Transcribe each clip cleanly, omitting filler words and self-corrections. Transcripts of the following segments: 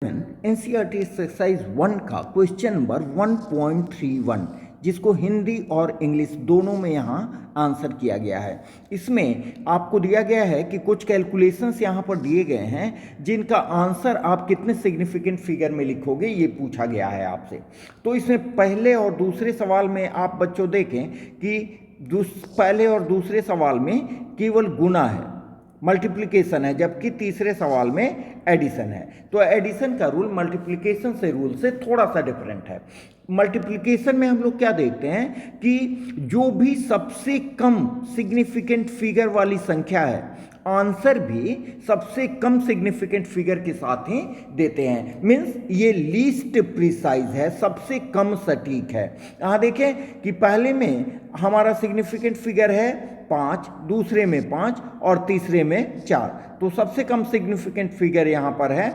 NCERT exercise 1 का question number 1.31 जिसको हिंदी और इंग्लिश दोनों में यहाँ आंसर किया गया है। इसमें आपको दिया गया है कि कुछ कैलकुलेशंस यहाँ पर दिए गए हैं जिनका आंसर आप कितने सिग्निफिकेंट फिगर में लिखोगे ये पूछा गया है आपसे। तो इसमें पहले और दूसरे सवाल में आप बच्चों देखें कि पहले और दूसरे सवाल में केवल गुना है, मल्टीप्लिकेशन है, जबकि तीसरे सवाल में एडिशन है। तो एडिशन का रूल मल्टीप्लिकेशन से रूल से थोड़ा सा डिफरेंट है। मल्टीप्लिकेशन में हम लोग क्या देखते हैं कि जो भी सबसे कम सिग्निफिकेंट फिगर वाली संख्या है आंसर भी सबसे कम सिग्निफिकेंट फिगर के साथ ही देते हैं। मीन्स ये लीस्ट प्रिसाइज है, सबसे कम सटीक है। यहाँ देखें कि पहले में हमारा सिग्निफिकेंट फिगर है 5, दूसरे में 5 और तीसरे में 4। तो सबसे कम सिग्निफिकेंट फिगर यहाँ पर है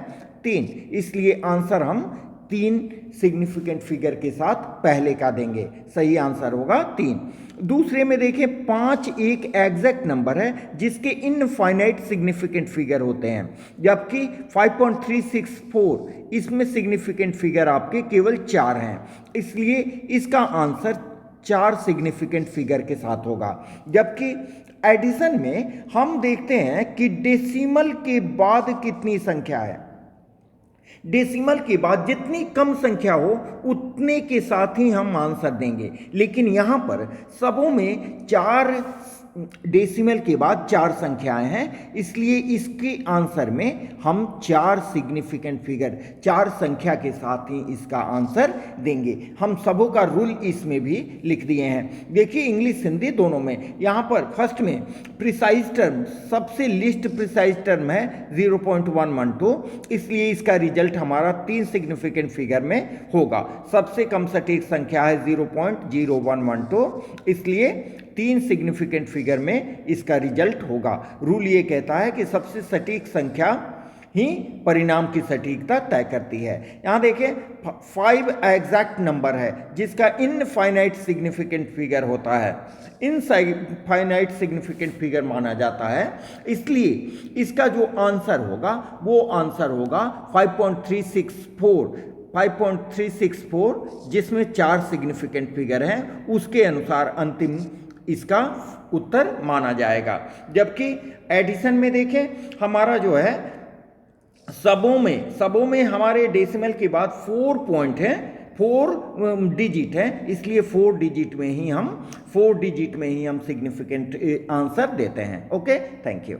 3, इसलिए आंसर हम 3 सिग्निफिकेंट फिगर के साथ पहले का देंगे। सही आंसर होगा 3। दूसरे में देखें 5 एक एग्जैक्ट नंबर है जिसके इनफाइनाइट सिग्निफिकेंट फिगर होते हैं, जबकि 5.364 इसमें सिग्निफिकेंट फिगर आपके केवल 4 हैं, इसलिए इसका आंसर 4 सिग्निफिकेंट फिगर के साथ होगा। जबकि एडिशन में हम देखते हैं कि डेसिमल के बाद कितनी संख्या है, डेसिमल के बाद जितनी कम संख्या हो उतने के साथ ही हम आंसर देंगे। लेकिन यहाँ पर सबों में 4 डेसिमल के बाद 4 संख्याएं हैं, इसलिए इसके आंसर में हम 4 सिग्निफिकेंट फिगर 4 संख्या के साथ ही इसका आंसर देंगे। हम सबों का रूल इसमें भी लिख दिए हैं। देखिए इंग्लिश हिंदी दोनों में। यहाँ पर फर्स्ट में प्रिसाइज टर्म, सबसे लिस्ट प्रिसाइज टर्म है 0.112, इसलिए इसका रिजल्ट हमारा 3 सिग्निफिकेंट फिगर में होगा। सबसे कम सटीक संख्या है 0.0112, इसलिए 3 सिग्निफिकेंट फिगर में इसका रिजल्ट होगा। रूल ये कहता है कि सबसे सटीक संख्या ही परिणाम की सटीकता तय करती है। यहाँ देखिए 5 एग्जैक्ट नंबर है जिसका इनफाइनाइट सिग्निफिकेंट फिगर होता है, इनफाइनाइट सिग्निफिकेंट फिगर माना जाता है, इसलिए इसका जो आंसर होगा वो आंसर होगा 5.364 जिसमें 4 सिग्निफिकेंट फिगर हैं, उसके अनुसार अंतिम इसका उत्तर माना जाएगा। जबकि एडिशन में देखें हमारा जो है सबों में हमारे डेसिमल के बाद 4 पॉइंट है, 4 डिजिट है, इसलिए 4 डिजिट में ही हम सिग्निफिकेंट आंसर देते हैं। Okay, thank you.